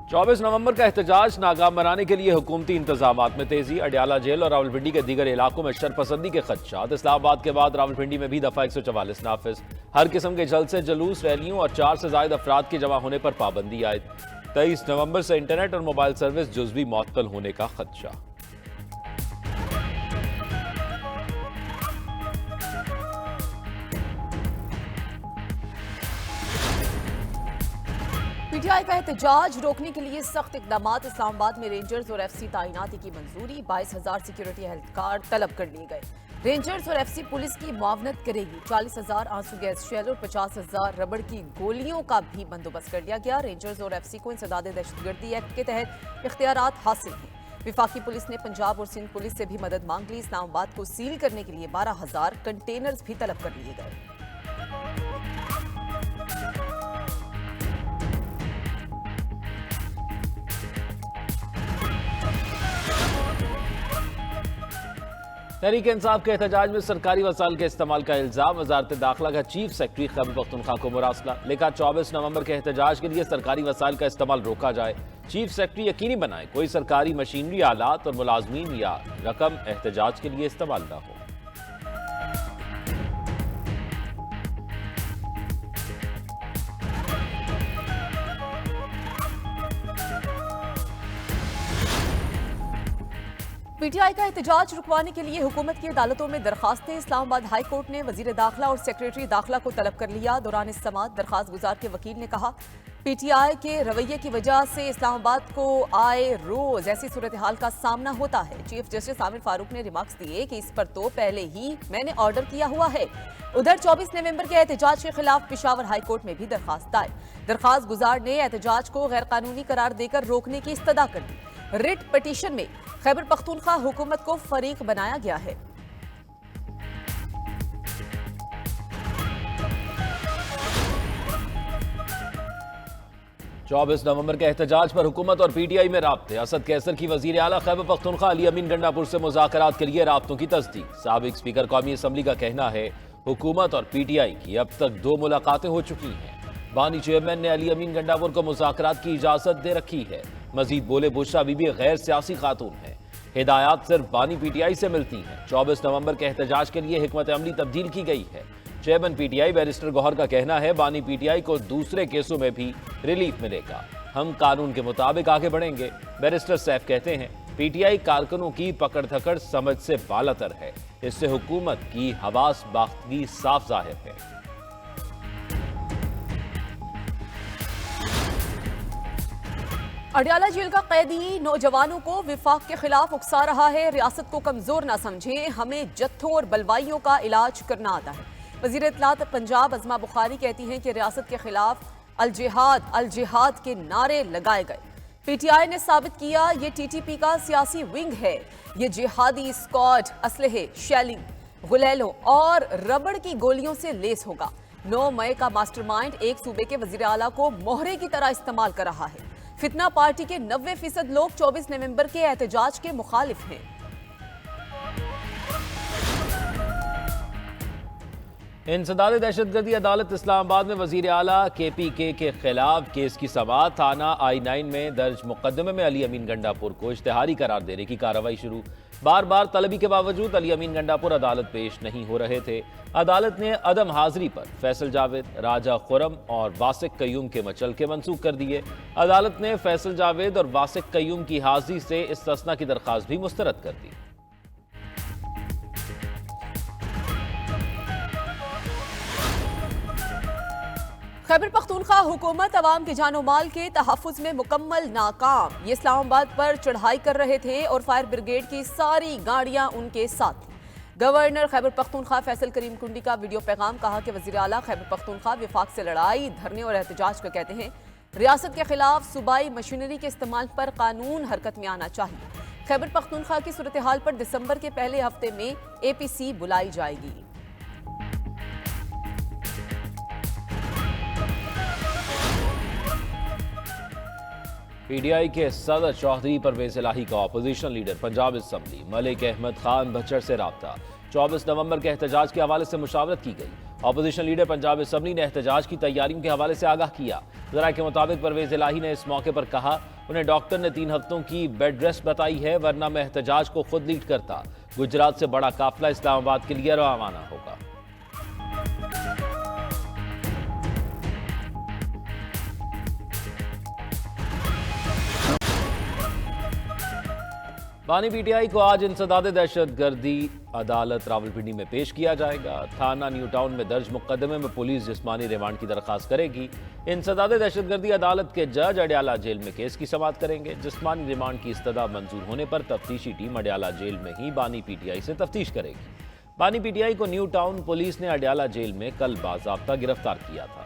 24 नवंबर का एहतजाज नाकाम बनाने के लिए हुकूमती इंतजामात में तेजी। अडयाला जेल और रावलपिंडी के दीगर इलाकों में शरपसंदी के खदशात। इस्लामाबाद के बाद रावलपिंडी में भी दफा 144 नाफिज। हर किस्म के जलसे, जुलूस, रैलियों और 4 से ज्यादा अफराद के जमा होने पर पाबंदी आयद। 23 नवंबर से इंटरनेट और मोबाइल सर्विस जुज़वी मुअत्तल होने का खदशा। पीटीआई का एहतजाज रोकने के लिए सख्त इकदाम। इस्लामाबाद में रेंजर्स और एफसी तैनाती की मंजूरी। 22,000 सिक्योरिटी हेल्थ कार्ड तलब कर लिए गए। रेंजर्स और एफसी पुलिस की मुआवनत करेगी। 40,000 आंसू गैस शेल और 50,000 रबड़ की गोलियों का भी बंदोबस्त कर लिया गया। रेंजर्स और एफसी को इंसदाद दहशतगर्दी एक्ट के तहत इख्तियारात हासिल हैं। विफाकी पुलिस ने पंजाब और सिंध पुलिस से भी मदद मांग ली। इस्लामाबाद को सील करने के लिए 12,000 कंटेनर्स भी तलब कर लिए गए। तहरीक इंसाफ के एहतजाज में सरकारी वसाइल के इस्तेमाल का इल्जाम। वजारत दाखिला का चीफ सेक्रेटरी खैबर पख्तूनख्वा को मुरासला। लिखा 24 नवंबर के एहतजाज के लिए सरकारी वसाइल का इस्तेमाल रोका जाए। चीफ सेक्रेटरी यकीनी बनाए कोई सरकारी मशीनरी, आलात और मुलाजमीन या रकम एहतजाज के लिए इस्तेमाल न हो। पीटीआई का एहतजाज रुकवाने के लिए हुकूमत की अदालतों में दरखास्तें। इस्लामाबाद हाई कोर्ट ने वजीर दाखिला और सेक्रेटरी दाखिला को तलब कर लिया। दौरान इस समाअत दरखास्त गुजार के वकील ने कहा, पीटीआई के रवैये की वजह से इस्लामाबाद को आए रोज ऐसी सूरत हाल का सामना होता है। चीफ जस्टिस आमिर फारूक ने रिमार्क्स दिए कि इस पर तो पहले ही मैंने ऑर्डर किया हुआ है। उधर 24 नवंबर के एहतजाज के खिलाफ पेशावर हाई कोर्ट में भी दरखास्त दायर। दरखास्त गुजार ने एहतजाज को गैर कानूनी करार देकर रोकने की इस्तदा कर दी। रिट पिटीशन में खैबर पख्तूनख्वा हुकूमत को फरीक बनाया गया है। चौबीस नवंबर के एहतजाज पर हुकूमत और पीटीआई में राब्ते। असद कैसर की वजीर आला खैबर पख्तूनख्वा अली अमीन गंडापुर से मुज़ाकरात के लिए राब्तों की तस्दीक। साबिक स्पीकर कौमी असम्बली का कहना है, हुकूमत और पीटीआई की अब तक 2 मुलाकातें हो चुकी हैं। बानी चेयरमैन ने अली अमीन गंडापुर को मुज़ाकरात की इजाजत दे रखी है। मजीद बोले, बुशरा बीबी गैर सियासी खातून है, हिदायत सिर्फ बानी पीटीआई से मिलती हैं। 24 नवंबर के एहतजाज के लिए हिकमत अमली तब्दील की गई है। चेयरमैन पीटीआई बैरिस्टर गौहर का कहना है, बानी पीटीआई को दूसरे केसों में भी रिलीफ मिलेगा। हम कानून के मुताबिक आगे बढ़ेंगे। बैरिस्टर सैफ कहते हैं, पीटीआई कारकुनों की पकड़ धकड़ समझ से बालातर है। इससे हुकूमत की हवास बाख्तगी साफ जाहिर है। अडयाला जेल का कैदी नौजवानों को विफाक के खिलाफ उकसा रहा है। रियासत को कमजोर ना समझें, हमें जत्थों और बलवाइयों का इलाज करना आता है। वजीर इत्तलात पंजाब अज़मा बुखारी कहती हैं कि रियासत के खिलाफ अल जिहाद के नारे लगाए गए। पीटीआई ने साबित किया ये टीटीपी का सियासी विंग है। ये जिहादी स्क्वाड असलहे, शैलिंग, गुलेलों और रबड़ की गोलियों से लेस होगा। 9 मई का मास्टरमाइंड एक सूबे के वजीर आला को मोहरे की तरह इस्तेमाल कर रहा है। फितना पार्टी के 90% लोग 24 नवंबर के एहतजाज के मुखालिफ हैं। इंसदाद दहशतगर्दी अदालत इस्लामाबाद में वजीर आला KPK के खिलाफ केस की समाअत। थाना I9 में दर्ज मुकदमे में अली अमीन गंडापुर को इश्तेहारी करार देने की कार्रवाई शुरू। बार बार तलबी के बावजूद अली अमीन गंडापुर अदालत पेश नहीं हो रहे थे। अदालत ने अदम हाजिरी पर फैसल जावेद, राजा खुरम और वासिक कयूम के मचलके मंसूख कर दिए। अदालत ने फैसल जावेद और वासिक कयूम की हाजिरी से इस्तिस्ना की दरख्वास्त भी मुस्तरद कर दी। खैबर पख्तूनख्वा हुकूमत अवाम के जानो माल के तहफ़्फ़ुज़ में मुकम्मल नाकाम। ये इस्लामाबाद पर चढ़ाई कर रहे थे और फायर ब्रिगेड की सारी गाड़ियां उनके साथ थी। गवर्नर खैबर पख्तूनख्वा फैसल करीम कुंडी का वीडियो पैगाम। कहा कि वज़ीर आला खैबर पख्तूनख्वा विफाक से लड़ाई, धरने और एहतजाज का कहते हैं। रियासत के खिलाफ सूबाई मशीनरी के इस्तेमाल पर कानून हरकत में आना चाहिए। खैबर पख्तूनख्वा की सूरत हाल पर दिसंबर के पहले हफ्ते में APC बुलाई जाएगी। पीटीआई के सदर चौधरी परवेज इलाही का opposition leader Punjab assembly Malik Ahmad Khan Bhachar से राब्ता। 24 नवंबर के एहतजाज के हवाले से मुशावरत की गई। अपोजिशन लीडर पंजाब असम्बली ने एहतजाज की तैयारियों के हवाले से आगाह किया। जरा के मुताबिक परवेज इलाही ने इस मौके पर कहा, उन्हें डॉक्टर ने 3 हफ्तों की बेड रेस्ट बताई है, वरना मैं एहतजाज को खुद लीड करता। गुजरात से बड़ा काफिला इस्लामाबाद के लिए रवाना होगा। बानी पीटीआई को आज इंसदाद दहशतगर्दी अदालत रावलपिंडी में पेश किया जाएगा। थाना न्यू टाउन में दर्ज मुकदमे में पुलिस जिस्मानी रिमांड की दरखास्त करेगी। इंसदाद दहशतगर्दी अदालत के जज अडयाला जेल में केस की समाअत करेंगे। जिस्मानी रिमांड की इस्तदा मंजूर होने पर तफ्तीशी टीम अडयाला जेल में ही बानी पीटीआई से तफ्तीश करेगी। बानी पीटीआई को न्यू टाउन पुलिस ने अडयाला जेल में कल बाज़ाब्ता गिरफ्तार किया था।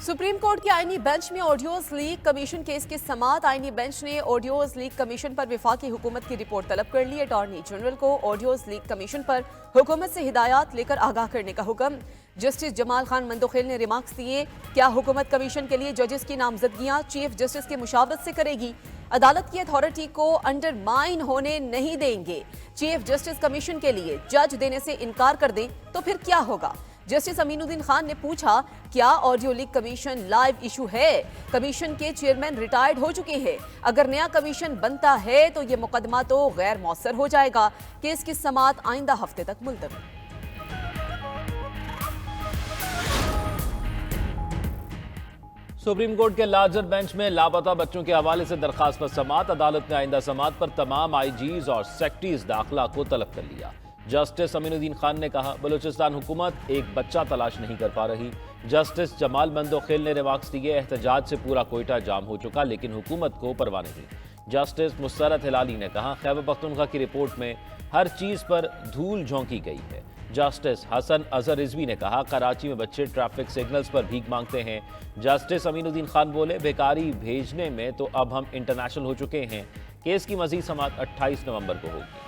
सुप्रीम कोर्ट के आईनी बेंच में ऑडियोज लीक कमीशन केस के समाअत। आईनी बेंच ने ऑडियोज लीक कमीशन पर वफाकी हुकूमत की रिपोर्ट तलब कर ली। अटॉर्नी जनरल को ऑडियोज लीक कमीशन पर हुकूमत से हिदायत लेकर आगाह करने का हुक्म। जस्टिस जमाल खान मंदोखेल ने रिमार्क्स दिए, क्या हुकूमत कमीशन के लिए जजेस की नामजदगियां चीफ जस्टिस की मुशावरत से करेगी? अदालत की अथॉरिटी को अंडरमाइन होने नहीं देंगे। चीफ जस्टिस कमीशन के लिए जज देने से इनकार कर दें तो फिर क्या होगा? जस्टिस अमीनुद्दीन खान ने पूछा, क्या audio leak commission live issue है? कमीशन के चेयरमैन रिटायर्ड हो चुके हैं। अगर नया कमीशन बनता है तो यह मुकदमा तो गैर मौसर हो जाएगा। केस की समाअत आइंदा हफ्ते तक मुलतवी। सुप्रीम कोर्ट के लार्जर बेंच में लापता बच्चों के हवाले से दरखास्त पर समाअत। अदालत ने आइंदा समाअत पर तमाम आईजीज और सेक्रेटरीज दाखिला को तलब कर लिया। जस्टिस अमीनुद्दीन खान ने कहा, बलूचिस्तान हुकूमत एक बच्चा तलाश नहीं कर पा रही। जस्टिस जमाल मंदोखेल ने रिमार्क्स दिए, एहतजाज से पूरा कोयटा जाम हो चुका, लेकिन हुकूमत को परवाह नहीं। जस्टिस मुसरत हिलाली ने कहा, खैबर पख्तूनख्वा की रिपोर्ट में हर चीज पर धूल झोंकी गई है। जस्टिस हसन अजहर रिजवी ने कहा, कराची में बच्चे ट्रैफिक सिग्नल्स पर भीख मांगते हैं। जस्टिस अमीनुद्दीन खान बोले, बेकारी भेजने में तो अब हम इंटरनेशनल हो चुके हैं। केस की मजीद समाअत 28 नवंबर को होगी।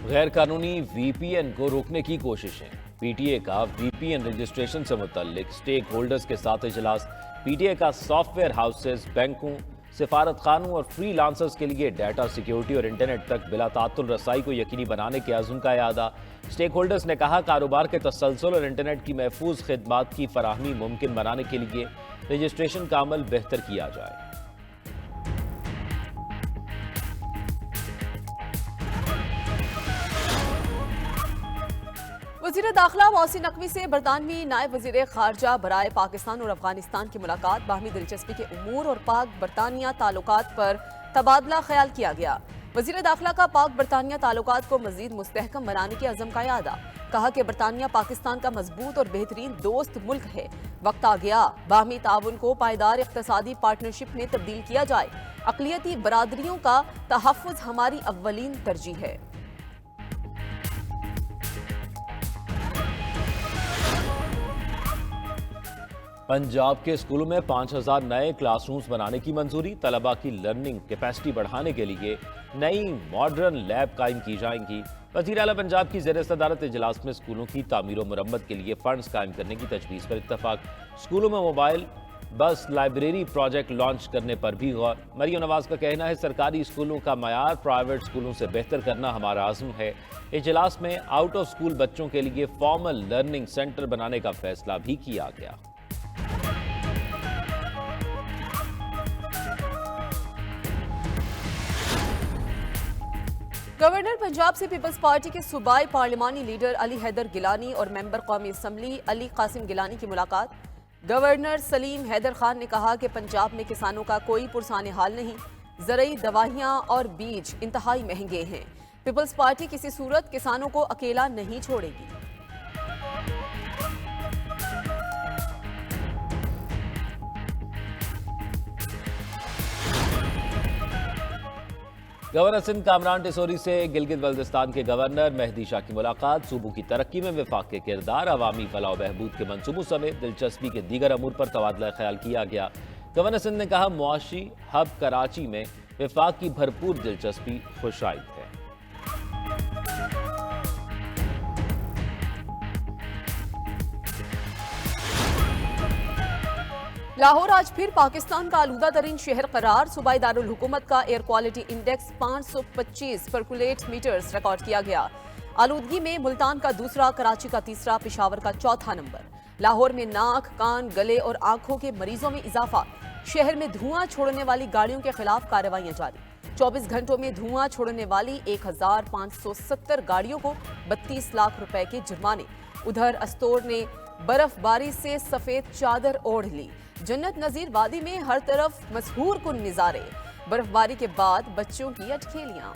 गैर कानूनी वीपीएन को रोकने की कोशिशें। पीटीए का वीपीएन रजिस्ट्रेशन से मुतल्लिक स्टेक होल्डर्स के साथ इजलास। पीटीए का सॉफ्टवेयर हाउसेस, बैंकों, सिफारत खानों और फ्रीलांसर्स के लिए डाटा सिक्योरिटी और इंटरनेट तक बिला तातुल रसाई को यकीनी बनाने के अज़्म का यादा। स्टेक होल्डर्स ने कहा, कारोबार के तसलसल और इंटरनेट की महफूज खिदमात की फराहमी मुमकिन बनाने के लिए रजिस्ट्रेशन का अमल बेहतर किया जाए। वज़ीर दाखिला मोहसिन नकवी से बरतानवी नायब वज़ीर खारजा बराए पाकिस्तान और अफगानिस्तान की मुलाकात। बाहमी दिलचस्पी के उमूर और पाक बरतानिया ताल्लुकात पर तबादला ख्याल किया गया। वज़ीर दाखिला का पाक बरतानिया ताल्लुकात को मज़ीद मुस्तहकम बनाने के अज़म का यादा। कहा कि बरतानिया पाकिस्तान का मजबूत और बेहतरीन दोस्त मुल्क है। वक्त आ गया बाहमी ताउन को पायदार इक़्तिसादी पार्टनरशिप में तब्दील किया जाए। अक़लियती बरादरियों का तहफ़्फ़ुज़ हमारी अव्वलीन तरजीह है। पंजाब के स्कूलों में 5000 नए क्लासरूम्स बनाने की मंजूरी। तलबा की लर्निंग कैपेसिटी बढ़ाने के लिए नई मॉडर्न लैब कायम की जाएंगी। वज़ीर आला पंजाब की ज़ेर सदारत इजलास में स्कूलों की तामीर और मुरम्मत के लिए फंड्स कायम करने की तजवीज़ पर इत्तफाक। स्कूलों में मोबाइल बस लाइब्रेरी प्रोजेक्ट लॉन्च करने पर भी गौर। मरियम नवाज का कहना है, सरकारी स्कूलों का मयार प्राइवेट स्कूलों से बेहतर करना हमारा आज़म है। इजलास में आउट ऑफ स्कूल बच्चों के लिए फॉर्मल लर्निंग सेंटर बनाने का फैसला भी किया गया। गवर्नर पंजाब से पीपल्स पार्टी के सूबाई पार्लिमानी लीडर अली हैदर गिलानी और मेंबर कौमी असम्बली अली कासिम गिलानी की मुलाकात। गवर्नर सलीम हैदर खान ने कहा कि पंजाब में किसानों का कोई पुरसाने हाल नहीं। ज़रूरी दवाइयाँ और बीज इंतहाई महंगे हैं। पीपल्स पार्टी किसी सूरत किसानों को अकेला नहीं छोड़ेगी। गवर्नर सिंध कामरान टिसोरी से गिलगित बल्तिस्तान के गवर्नर मेहदी शाह की मुलाकात। सूबों की तरक्की में वफाक के किरदार, अवामी फलाह बहबूद के मंसूबों समेत दिलचस्पी के दीगर अमूर पर तबादला ख्याल किया गया। गवर्नर सिंध ने कहा, मुआशी हब कराची में वफाक की भरपूर दिलचस्पी खुशाइद है। लाहौर आज फिर पाकिस्तान का आलूदा तरीन शहर करार। सूबाई दारुल हुकूमत का एयर क्वालिटी इंडेक्स 525 पर्कुलेट मीटर्स रिकॉर्ड किया गया। आलूदगी में मुल्तान का दूसरा, कराची का तीसरा, पेशावर का चौथा नंबर। लाहौर में नाक, कान, गले और आंखों के मरीजों में इजाफा। शहर में धुआं छोड़ने वाली गाड़ियों के खिलाफ कार्रवाइयां जारी। 24 घंटों में धुआं छोड़ने वाली 1570 गाड़ियों को 32 लाख रुपए के जुर्माने। उधर अस्तोर ने बर्फबारी से सफेद चादर ओढ़ ली। जन्नत नजीर वादी में हर तरफ मशहूर कुन नजारे। बर्फबारी के बाद बच्चों की अटखेलियां।